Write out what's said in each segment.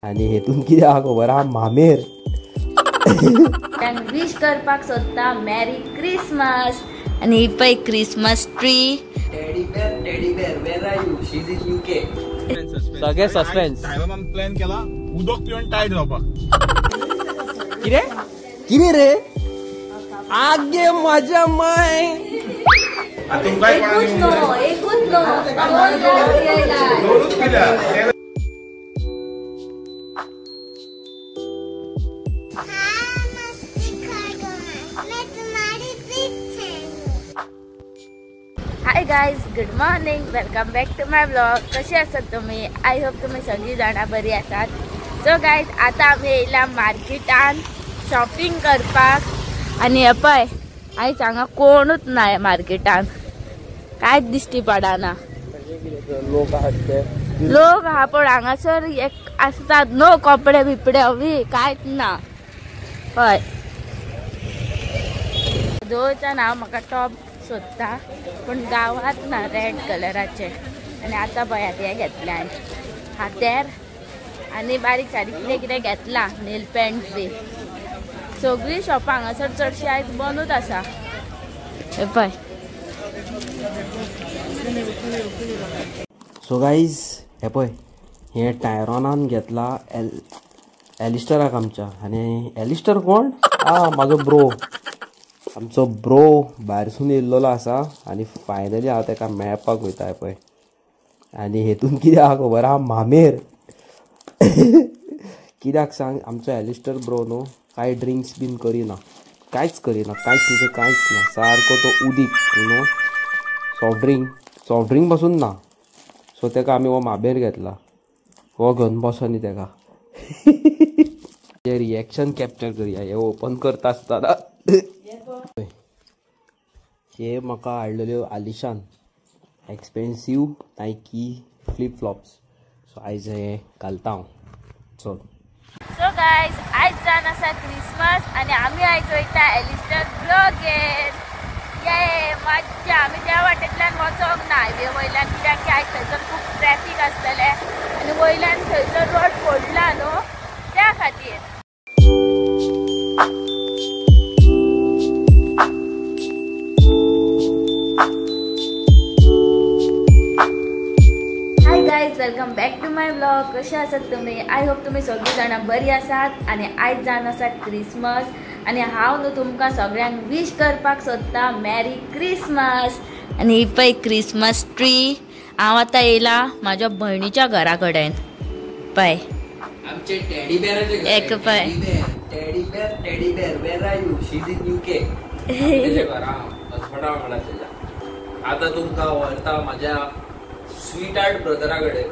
आणि हेतून कितें आहा खबर आहा मामेर विश करपाक सोदता मेरी क्रिसमस आणि ही पळय Christmas tree teddy bear where are you she is in UK सगळे सस्पेन्स साहेबान प्लॅन केला उदक पिवन टायट जावपाक किरे रे आगे माझ्या माय एकूच नो hi guys good morning welcome back to my blog. कसे आसात तुम्ही? आय होप तुम्ही सगळी जाणा बरी आसात. सो गाइज आता आम्ही येयला मार्केटान शॉपिंग करपाक आणि हे पळय आयज हांगा कोणूच ना मार्केटान, कांयच दिश्टी पडना. लोक हा पण हांगासर एक आसतात नो कपडे बिपडे हवी कांयच ना. हय दोनच्यान हांव म्हाका टॉप सोदता पण गावात ना रेड कलराचे. आणि आता पळयात हे घेतले हात्यार आणि बारीक सारीक कितें कितें घेतला नेल पेंट बी. सगळी शॉपां हांगासर चडशी आयज बंदूच आसा. हे पळय सो गाईज हे पळय हे टायरॉनान घेतला एलिस्टराक आमच्या. आणि एलिस्टर कोण? माझो ब्रो, आमचो ब्रो भायरसून येयल्लो आसा आणि फायनली हांव तेका मेळपाक वयता पळय. आणि हेतून कितें आहा खबर आहा मामेर कित्याक सांग, आमचो एलिस्टर ब्रो न्हू कांय ड्रिंक्स बीन करिना, कांयच करिना, कांयच म्हणजे कांयच ना. सारको तो उदीक न्हू सॉफ्ट ड्रिंक पासून ना. सो तेका आमी हो मामेर घेतला. हो घेवन बसनी तेका हे रिएक्शन कॅप्चर करुया. हे ओपन करता आसतना हे म्हाका हाडलेल्यो आलिशान expensive Nike flip flops. So आयज हे घालता हांव. चल सो गाइज आयज जावन आसा क्रिसमस आणि आम्ही आयज वयता एलिस्टर ब्लॉगेर. ये मज्जा. आमी त्या वाटेंतल्यान वचोंक ना हायवे वयल्यान, कित्याक की आयज थंयसर खूब ट्रॅफिक आसतलें आनी वयल्यान थंयसर रोड फोडला न्हू त्या खातीर. Hi guys welcome back to my blog. कसे आसात तुम्ही? आय होप तुम्ही सगळी जाणां बरी आसात. आणि आयज जावन आसा क्रिसमस आणि हांव न्हू तुमकां सगळ्यांक विश करपाक सोदता मेरी क्रिसमस. आणि ही पळय क्रिसमस ट्री. हांव आतां येयला म्हाज्या भयणीच्या घरा कडेन. पळय आमचे टेडी बेअर एक पळय teddy bear where are you she is in UK आता तुमका वळता माझ्या स्वीट हार्ट ब्रदरा कडेन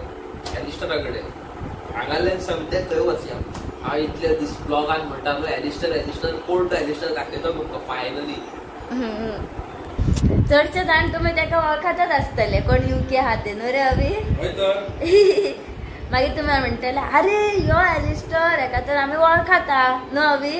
एलिस्टरा कडेन. हांगाल्यान समजे थंय वचया. हांव इतले दीस ब्लॉगान म्हणटालो एलिस्टर कोण तो एलिस्टर दाखयता तुमकां फायनली. चडशे जाण तुम्ही तेका वळखतच आसतले कोण यूके आहा ते न्हू रे अभी. मागीर तुम्ही म्हणटले अरे यो एलिस्टर हेका तर आमी वळखता न्हू अभी.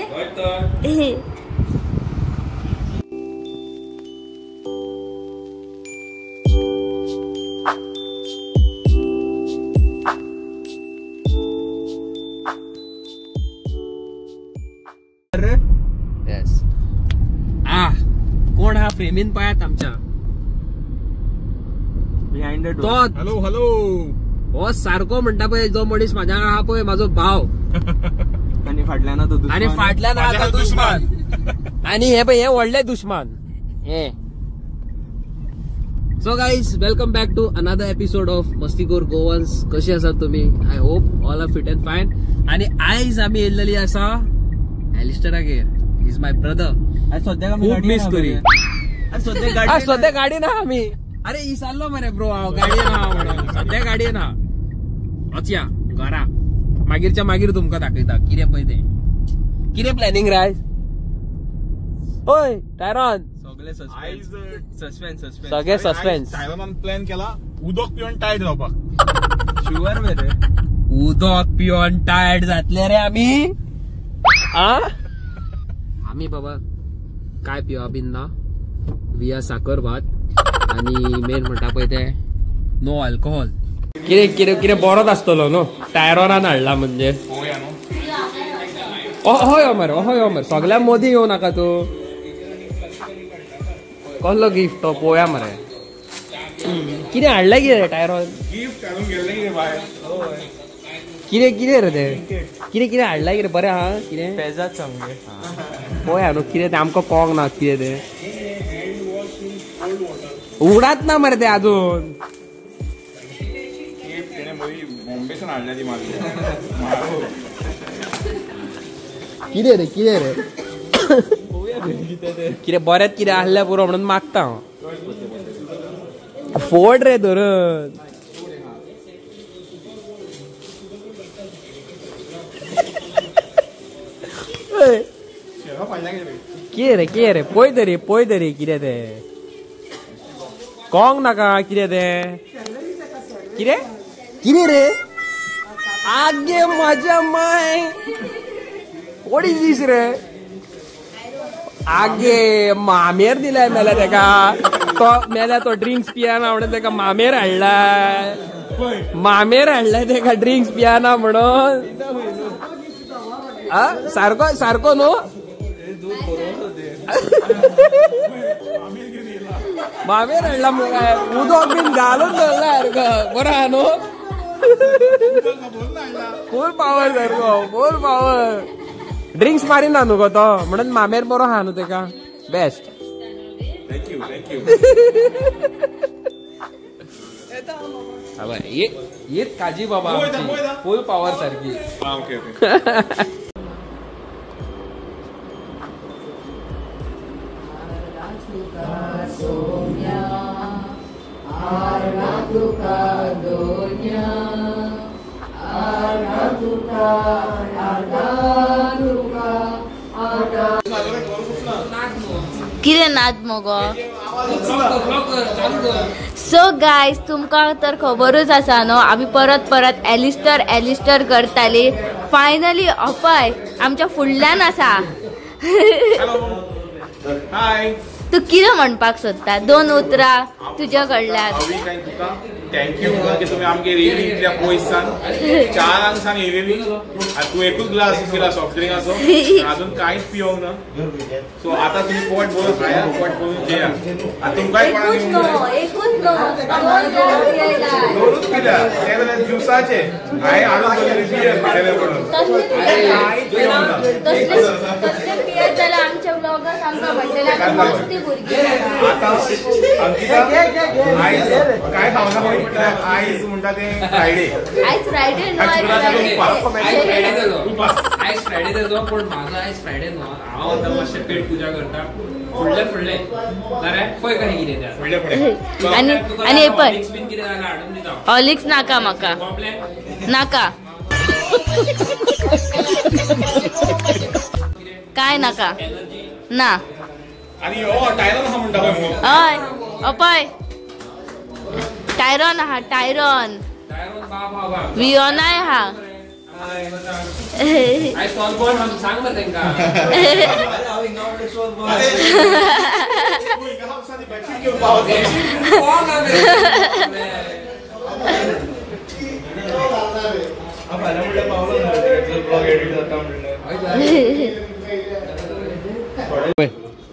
कोण हा फ्रेमीन पळयात आमच्या तो. हॅलो हॅलो हो सारको म्हणटा पळय जो मनीस म्हाज्या आहा पळय म्हाजो भाव. आणि फाटल्यान आहा तो दुश्मन. आणि हे पळय हे व्हडले दुश्मन हे. So guys welcome back to another episode of Mastikhor Goans. कशी आसात तुम्ही? I hope all are fit and fine. आणि आयज आम्ही येयल्लेली आसा एलिस्टरागेर. He is my brother. खूप मिस करी. सध्या गाडी ना आम्ही. अरे इसरलो मरे ब्रो हांव गाडये ना म्हणून. सध्या गाडये ना वचया घरा. मागीरच्या मागीर तुमकां दाखयता कितें पळय तें. कितें प्लॅनिंग राय? ओय टायरॉन सगळे सस्पेन्स. साहेबान प्लॅन केला उदक पिवन टायट जावपाक. शुअर मरे उदक पिवन टायर्ड जातले रे आम्ही. आम्ही बाबा काय पिवा बिन ना. विया साखर भात आणि मेन म्हणटा पळय ते नो अल्कोहोल. कितें बरोच आसतलो न्हू टायरोनान हाडला म्हणजे पोवया न्हू. हय मरे सगळ्या मदीं येवं नाका तूं कसलो गिफ्ट तो पळोवया मरे कितें हाडलां कितें टायरॉन गिफ्ट हाडून गेल्ले कितें भायर. कितें रे ते कितें हाडलां कितें बरें आहा कितें पेजात सामके. पळोवया न्हू कितें तें आमकां कळोंक ना कितें तें उगडात ना मरे ते आजून गिफ्ट तेणे बरी बॉम्बेसून हाडल्या ती मागीर. कितें रे कितें बरेंच कितें आहल्या पुरो म्हणून मागता हांव फोड रे धरून कितें रे पळय तरी कितें तें कळोंक नाका कितें तें कितें रे आगे माझ्या माय व्हॉट इज दिस रे आगे मामेर दिलाय मेल्या तेका तो ड्रिंक्स पियाना म्हणून तेका मामेर हाडलाय तेका ड्रिंक्स पियाना म्हणून सारको न्हू मामेर हाडला काय उदक बीन घालून दवरला सारको बरो आहा न्हू फूल पावर सारको फूल पावर ड्रिंक्स मारिना न्हू गो तो म्हणून मामेर बरो आहा न्हू तेका बेस्ट थँक्यू येत काजी बाबा फूल पावर सारखी ओके कितें नाद मगो सो गायज तुमकां तर खबरूच आसा न्हू आमी परत एलिस्टर करताली फायनली अपाय आमच्या फुडल्यान आसा. हाय तू कितें म्हणपाक सोदता 2 उतरां तुज्या कडल्यान थँक्यू की तुम्ही आमगे येयली इतल्या पयसान 4 हांगसान येयलेली आनी तू एकूच ग्लास पिला सॉफ्ट ड्रिंकाचो अजून कांयच पिवंक ना सो आतां तुमी पोट भरून खाया पोट भरून जेया आनी तुमकांय कोणाक दोनूच पिल्या ते जाल्यार ज्युसाचे हांवें हाडून दवरलेले बियर पिलेले म्हणून कांयच पिवंक ना आमच्या ब्लॉगात आमकां म्हटलें मस्ती भुरगीं आतां अंकिता आयज काय खावना आयज म्हणटा ते फ्रायडे आयज फ्रायडे आयज फ्रायडे जालो पण माझा आयज फ्रायडे न्हू हांव आतां मातशें पेट पुजा करता फुडले जाल्यार पळय काय कितें आनी हे पळय बीन कितें जाल्यार हाडून दिता हॉर्लिक्स नाका म्हाका नाका काय नाका ना आणि टायरन आहा म्हणटा पळय मगो हय अपय टायरॉन आहा टायरॉन वियोनाय आहा सांग मरे तेंकां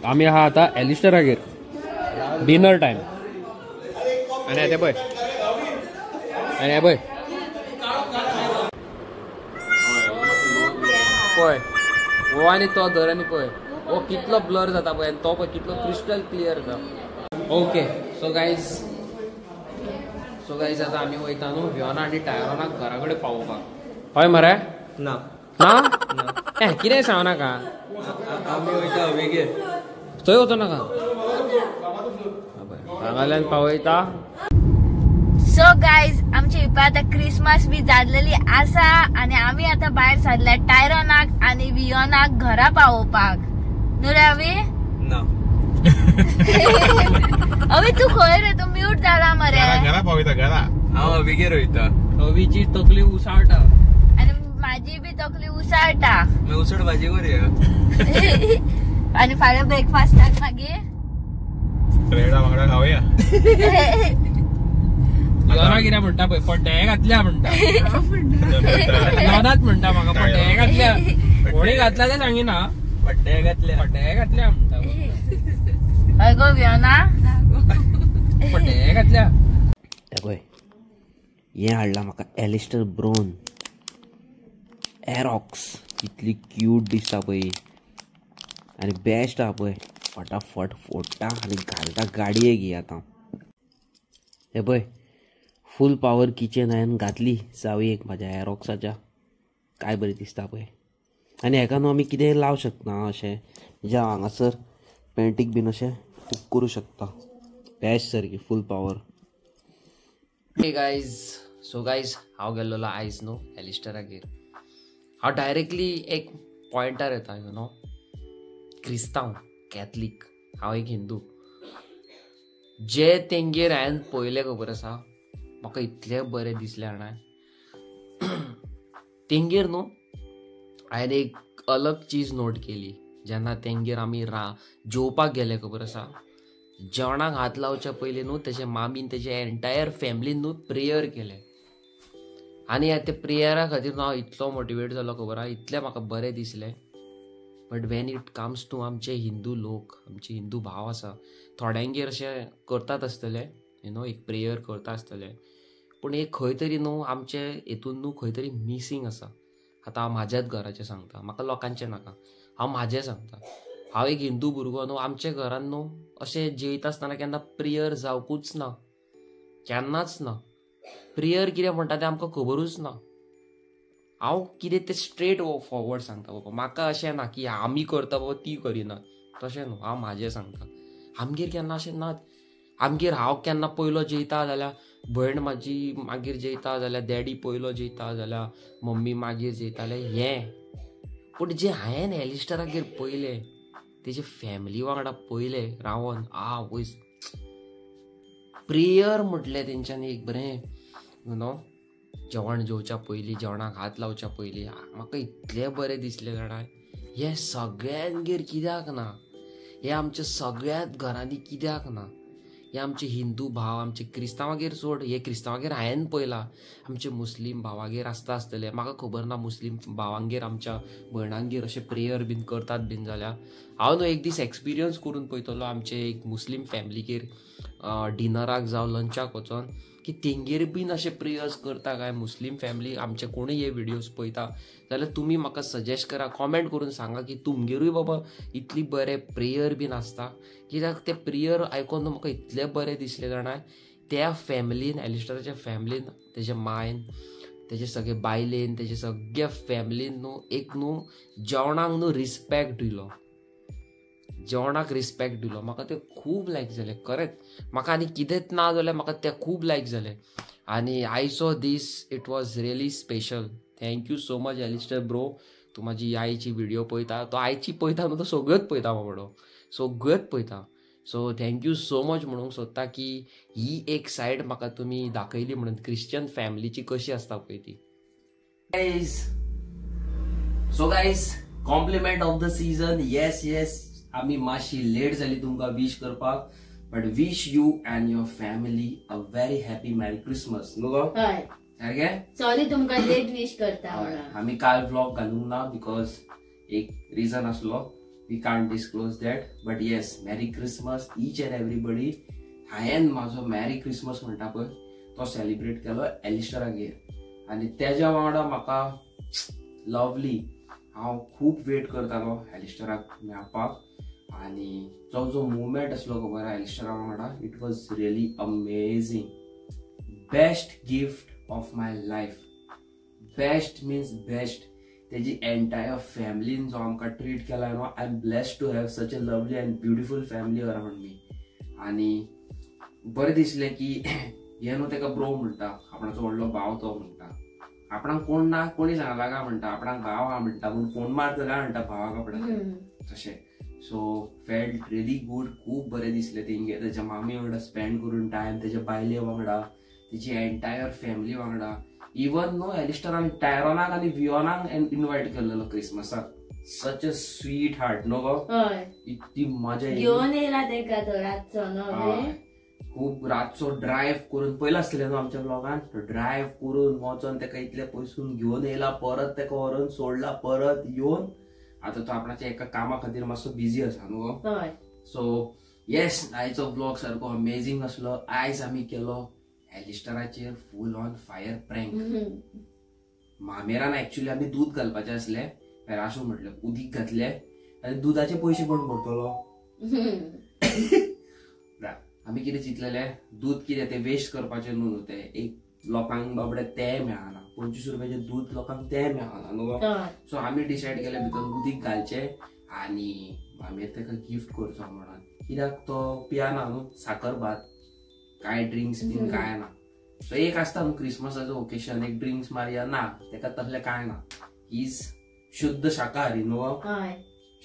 आम्ही आहा आता एलिस्टरागेर डिनर टाइम आणि हे पळय पळय हो आणि तो धर आणि पळय हो कितलो ब्लर जाता पळय तो पळय कितलो क्रिस्टल क्लियर जाता. ओके सो गायज आता आम्ही वयता न्हू वियोना आनी टायरोनाक घरा कडेन पावोवपाक हय मरे ना कितें सांगू नाका आमी वयता वेगळे थंय वचो नाका हांगाल्यान पावयता. सो गायज आमची हिपा आता क्रिसमस बी जाल्लेली आसा आनी आमी आता भायर सरल्या टायरोनाक आनी वियोनाक घरा पावोवपाक न्हू रे अवी अवी तू खंय रे तू म्यूट जाला मरे घरा पावयता घरा हांव बेगीर वयता अवीची तकली उसाळटा आनी माझी बी तकली उसाळटा मी उसळ भाजी करूया आनी फाल्यां ब्रेकफास्टाक मागीर ब्रेडा वांगडा खावया योना कितें म्हणटा पळय पड्डे घातल्या म्हणटा योनाच म्हणटा म्हाका पड्डे घातल्या कोणी घातला ते सांगिना पड्डे घातल्या म्हणटा हय गो वियोना पड्डे घातल्या पळय हें हाडलां म्हाका एलिस्टर ब्रोन एरॉक्स कितली क्यूट दिसता पळय आनी बेस्ट आहा पळय फटाफट फोडटा आनी घालता गाडयेक ही आतां हे पळय फूल पावर किचन हांवें घातली चावयेक म्हाज्या एरॉक्साच्या काय बरें दिसता पळय आनी हेका न्हू आमी कितेंय लावं शकता अशें ज्या हांगासर पेंटीक बीन अशें हूक करूं शकता बेस्ट सारकी full power. Hey guys so guys हांव गेल्लो आयज न्हू एलिस्टरागेर हांव डायरेक्टली एक पॉयंटार येता यू नो क्रिस्तांव कॅथलीक हांव एक हिंदू जे तेंगेर हांवें पळयलें खबर आसा म्हाका इतलें बरें दिसलें जाणा तेंगेर न्हू हांवें एक अलग चीज नोट केली जेन्ना तेंगेर आमी जेवपाक गेले खबर आसा जेवणाक हात लावच्या पयलीं न्हू तेजे मामीन तेजे एंटायर फॅमिलीन न्हू प्रेयर केले आनी ते प्रेयरा खातीर हांव इतलो मोटिवेट जालो खबर आहा इतलें म्हाका बरें दिसलें. But when it comes to आमचे हिंदू लोक आमचे हिंदू भाव आसा थोड्यांगेर अशें करतात आसतले यू नो एक प्रेयर करता आसतले पूण एक खंय तरी न्हू आमचे हेतून न्हू खंय तरी मिसींग आसा. आतां हांव म्हाज्याच घराचें सांगता म्हाका लोकांचें नाका हांव म्हाजें सांगता हांव एक हिंदू भुरगो न्हू आमच्या घरान न्हू अशें जेयता आसतना केन्ना प्रेयर जावपूच ना केन्नाच ना. प्रेयर कितें म्हणटा तें आमकां खबरूच ना. हांव कितें तें स्ट्रेट फॉरवर्ड सांगता बाबा म्हाका अशें ना की आमी करता बाबा ती करिना तशें न्हू हांव म्हाजें सांगता. आमगेर केन्ना अशें नात आमगेर हांव केन्ना पयलो जेयता जाल्यार भयण म्हाजी मागीर जेयता जाल्यार डॅडी पयलो जेयता जाल्यार मम्मी मागीर जेयताले हें. पूण जें हांवें एलिस्टरागेर पयलें तेजे फॅमिली वांगडा पयलें रावन वयस प्रेयर म्हटलें तेंच्यांनी एक बरें यू नो जेवण जेवच्या पयलीं जेवणाक हात लावच्या पयलीं म्हाका इतलें बरें दिसलें जाणा हें सगळ्यांगेर कित्याक ना हें आमच्या सगळ्याच घरांनी कित्याक ना. हे आमचे हिंदू भाव आमचे क्रिस्तांवागेर सोड हे क्रिस्तांवागेर हांवें पळयलां आमचे मुस्लीम भावागेर आसता आसतले म्हाका खबर ना मुस्लीम भावांगेर आमच्या भयणांगेर अशें प्रेयर बीन करतात बीन जाल्यार हांव न्हू एक दीस एक्सपिरियन्स करून पळयतलो आमचे एक मुस्लीम फॅमिलीगेर डिनराक जावं लंचाक वचोन की तेंगेर बीन अशें प्रेयर्स करता काय मुस्लीम फॅमिली आमचे कोणूय हे विडियोज पळयता जाल्यार तुमी म्हाका सजेस्ट करा कॉमेंट करून सांगा की तुमगेरूय बाबा इतली बरें प्रेयर बीन आसता कित्याक ते प्रेयर आयकोन म्हाका इतलें बरें दिसलें जाणा त्या फॅमिलीन एलिस्टराच्या फॅमिलीन तेजे मायन तेजे सगळे बायलेन तेजे सगळ्या फॅमिलीन न्हू एक न्हू जेवणाक न्हू रिस्पेक्ट दिलो जेवणाक रिस्पेक्ट दिलो म्हाका तें खूब लायक जालें खरेंच म्हाका आनी कितेंच ना जाल्यार म्हाका तें खूब लायक जालें आनी I saw this it was really special. Thank you so much Alistair bro तूं म्हाजी आईची व्हिडियो पळयता तो आयची पळयता न्हू तो सगळ्योच पळयता बाबडो सगळ्योच पळयता सो थँक्यू सो मच म्हणूंक सोदता की ही एक सायड म्हाका तुमी दाखयली म्हणून क्रिश्चन फॅमिलीची कशी आसता पळय ती. So guys compliment of the season yes आमी मातशी लेट जाली तुमकां विश करपाक but wish you and your family a very happy merry Christmas न्हू गो सारकें सॉरी तुमकां लेट विश करता आमी काल व्लॉग घालूंक ना बिकॉज एक रिझन आसलो we can't disclose that but yes merry Christmas each and everybody हांवें म्हाजो मॅरी क्रिसमस म्हणटा पळय तो सेलिब्रेट केलो एलिस्टरागेर आनी तेज्या वांगडा म्हाका लवली हांव खूब वेट करतालो एलिस्टराक मेळपाक आनी जो मुवमेंट आसलो खबर आहा एलिस्टरा वांगडा it was really amazing. Best gift of my life best means best तेजी एंटायर फॅमिलीन जो आमकां ट्रीट केला न्हू I am blessed to have such a lovely and beautiful family around me आनी बरें दिसलें की हे न्हू तेका ब्रो म्हणटा आपणाचो व्हडलो भाव तो म्हणटा आपणाक कोण ना कोणी सांगला काय म्हणटा आपणाक भाव हा म्हणटा पूण फोन मारता काय म्हणटा भावाक आपणाक तशें. सो फेल्ट रियली गूड खूब बरें दिसलें तेंगे तेज्या मामी वांगडा स्पेंड करून टायम तेज्या बायले वांगडा तेजी एंटायर फॅमिली वांगडा इवन न्हू एलिस्टरान टायरोनाक आनी वियोनाक इन्वायट केल्लो क्रिसमसाक सच अ स्वीट हार्ट नो गो इतली मजा घेवन येयला तेका तो रातचो न्हू खूप रातचो ड्रायव्ह करून पयला आसतले न्हू आमच्या ब्लॉगान ड्रायव्ह करून वचोन तेका इतले पयसून घेवन येयला परत तेका व्हरून सोडला परत येवन आता तो आपणाच्या एका कामा खातीर मातसो बिझी आसा न्हू सो येस आयचो ब्लॉग सारको अमेझिंग आसलो आयज आमी केलो एलिस्टराचेर फुल ऑन फायर प्रँक मामेरान एक्चुअली आमी दूध घालपाचे आसले राशू म्हटलें उदीक घातले आनी दुधाचे पयशे कोण भरतलो आमी कितें चिंतलेले दूध कितें ते वेस्ट करपाचे न्हू ते एक लोकांक बाबडे ते मेळना 25 रुपयाचे दूध लोकांक ते मेळना न्हू सो आमी डिसायड केले भितर उदीक घालचे आनी मागीर तेका गिफ्ट करचो म्हणून कित्याक तो पियाना न्हू साकर भात काय ड्रिंक्स बीन काय ना सो एक आसता न्हू क्रिसमसाचो ओकेशन एक ड्रिंक्स मारया ना तेका तसले काय ना इज शुद्ध शाकाहारी न्हू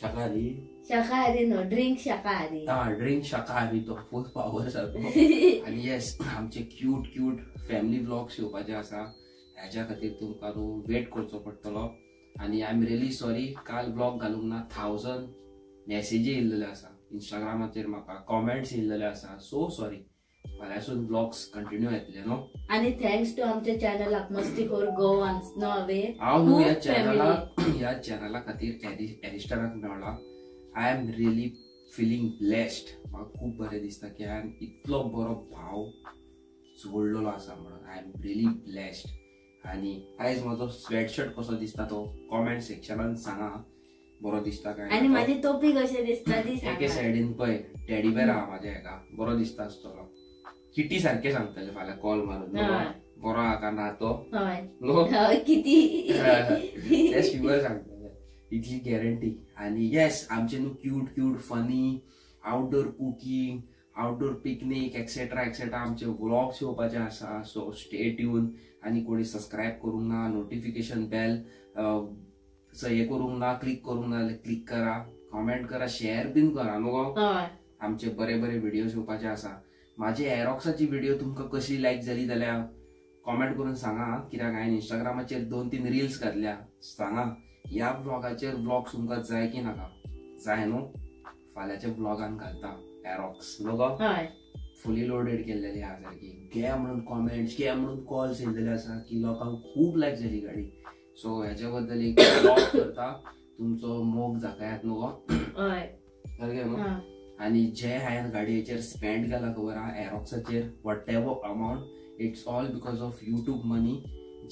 शाकाहारी शाकाहारी नो ड्रिंक शाकाहारी ड्रिंक शाकाहारी तो फुल पावर सारको आनी येस आमचे क्यूट क्यूट फॅमिली व्लॉग्स येवपाचे आसा ह्याच्या खातीर तुमकां न्हू वेट करचो पडटलो आनी आय एम रियली सॉरी काल ब्लॉग घालूंक ना 1000 मेसेजी येयल्लेले आसा इंस्टाग्रामाचेर म्हाका कॉमेंट्स येयल्लेले आसा सो सॉरी फाल्यांसून ब्लॉग्स कंटिन्यू येतले न्हू आणि थँक्स टू आमच्या चॅनलाक मस्तीखोर गोवान्स नो हांवे हांव न्हू ह्या चॅनला खातीर एरिस्टराक मेळ्ळा I am really feeling blessed म्हाका खूब बरें दिसता की हांवें इतलो बरो भाव जोडलेलो आसा म्हणून आय एम रियली ब्लेस्ड आनी आयज म्हजो स्वेटशर्ट कसो दिसता तो कॉमेंट सेक्शनान सांगा बरो दिसता काय आणि माझी टोपी कशी दिसता ती एके सायडीन पळय टेडी बेर आहा म्हाज्या हेका बरो दिसता आसतलो किटी सारखे सांगतले फाल्यां कॉल मारून बरो आहा का ना तो किती ते शुअर सांगतले इतली गॅरंटी आनी येस आमचे न्हू cute cute funny outdoor cooking outdoor picnic etcetera etcetera आमचे व्लॉग्स येवपाचे आसा सो स्टे ट्यून आनी कोणी सबस्क्रायब करूंक ना नोटिफिकेशन बेल हे करूंक ना क्लिक करूंक ना क्लिक करा कॉमेंट करा शेअर बीन करा न्हू आमचे बरे बरे व्हिडिओज येवपाचे आसा माझी एरोक्साची व्हिडिओ तुमकां कशी लायक जाली जाल्यार कॉमेंट करून सांगा कित्याक हांवें इंस्टाग्रामाचेर 2-3 रील्स घातल्या सांगा ह्या ब्लॉगाचेर ब्लॉग तुमकां जाय की नाका जाय न्हू फाल्यांच्या ब्लॉगान घालता एरोक्स न्हू फुली लोडेड केल्लेली आहा सारकी घे म्हणून कॉमेंट्स घे म्हणून कॉल्स येयल्लेले आसा की लोकांक खूब लायक जाली गाडी सो हेच्या बद्दल एक ब्लॉग करता तुमचो मोग जाकायात न्हू सारकें न्हू आनी जे हांवें गाडयेचेर स्पेंड केला खबर आहा एरोक्साचेर whatever amount it's all because of YouTube money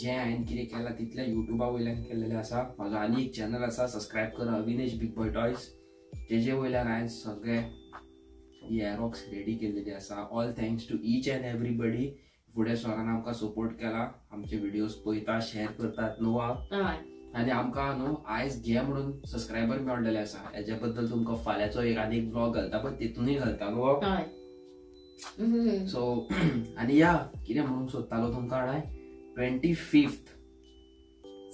जे हांवें कितें केलां तितल्या युट्यूबा वयल्यान केल्लेलें आसा म्हाजो आनी एक चॅनल आसा सबस्क्रायब करा अविनेश बिग बॉय टॉयज तेजे वयल्यान हांवें सगळे ही एरोक्स रेडी केल्लेली आसा all thanks to each and everybody फुडें सरान आमकां सपोर्ट केला आमचे व्हिडिओज पळयता शेअर करतात न्हू आनी आमकां न्हू आयज घे म्हणून सबस्क्रायबर मेळलेले आसा हेच्या बद्दल तुमकां फाल्यांचो एक आनी एक ब्लॉग घालता पण तितूनय घालता न्हू सो आनी या कितें म्हणूंक सोदतालो तुमकां जाणाय 25th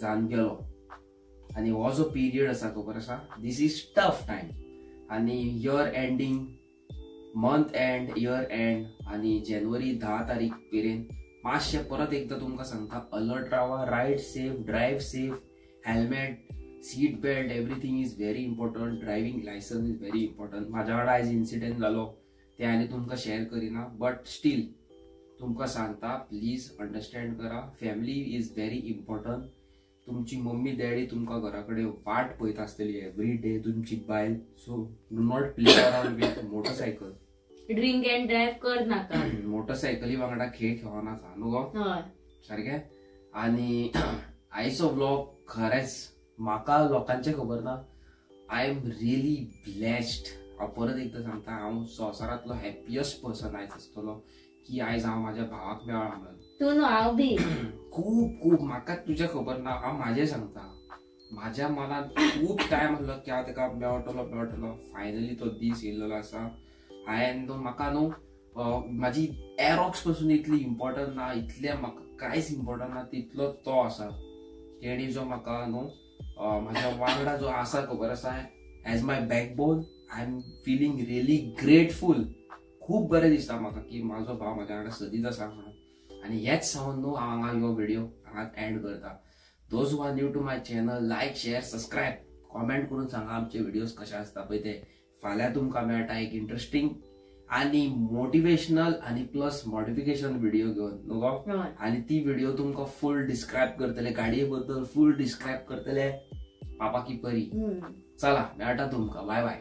जावन गेलो आनी हो जो पिरियड आसा खबर आसा दीस इज टफ टायम आनी year ending month end year end आनी जानेवारी 10 तारीख मेरेन मातशें परत एकदां तुमकां सांगता अलर्ट रावा ride safe drive safe helmet seat belt everything is very important driving licence is very important म्हाज्या वांगडा आयज इन्सिडेंट जालो ते आनी तुमकां शेअर करिना बट स्टील तुमकां सांगता प्लीज अंडरस्टँड करा फॅमिली इज व्हेरी इम्पॉर्टंट तुमची मम्मी डॅडी तुमकां घरा कडेन वाट पळयत आसतली एवरी डे तुमची बायल so do not play around with motorcycle drink end drive कर नाका मोटरसायकली वांगडा खेळ खेळनाका न्हू सारकें आनी आयचो व्लॉग खरेंच म्हाका लोकांचे खबर ना आय एम रियली ब्लेस्ड हांव परत एकदां सांगता हांव संवसारांतलो हॅपियस्ट पर्सन आयज आसतलो की आयज हांव म्हाज्या भावाक मेळ्ळा म्हणून तूं न्हू हांव बी खूब खूब म्हाका तुजें खबर ना हांव म्हाजें सांगता म्हाज्या मनान खूब टायम आसलो की हांव तेका मेळटलो फायनली तो दीस येयल्लो आसा हांवें न्हू म्हाका न्हू म्हाजी एरोक्स पासून इतली इम्पॉर्टंट ना इतलें म्हाका कांयच इम्पॉर्टंट ना तितलो तो आसा तेणी जो म्हाका न्हू म्हाज्या वांगडा जो आसा खबर आसा as my backbone I am feeling really grateful खूब बरें दिसता म्हाका की म्हाजो भाव म्हाज्या वांगडा सदींच आसा म्हणून आनी हेच सावन न्हू हांव हांगा हो व्हिडिओ हांगा एंड करता those who are new to my channel like share subscribe comment करून सांगा आमचे व्हिडिओज कशे आसता पळय ते फाल्यां तुमकां मेळटा एक इंटरेस्टिंग आणि मोटिवेशनल आणि प्लस मॉडिफिकेशन व्हिडिओ घेऊन नको आणि ती व्हिडिओ तुमका फुल डिस्क्राईब करतले गाडी बद्दल फुल डिस्क्राईब करतले पापा की परी. चला मेळटा तुमका. Bye bye.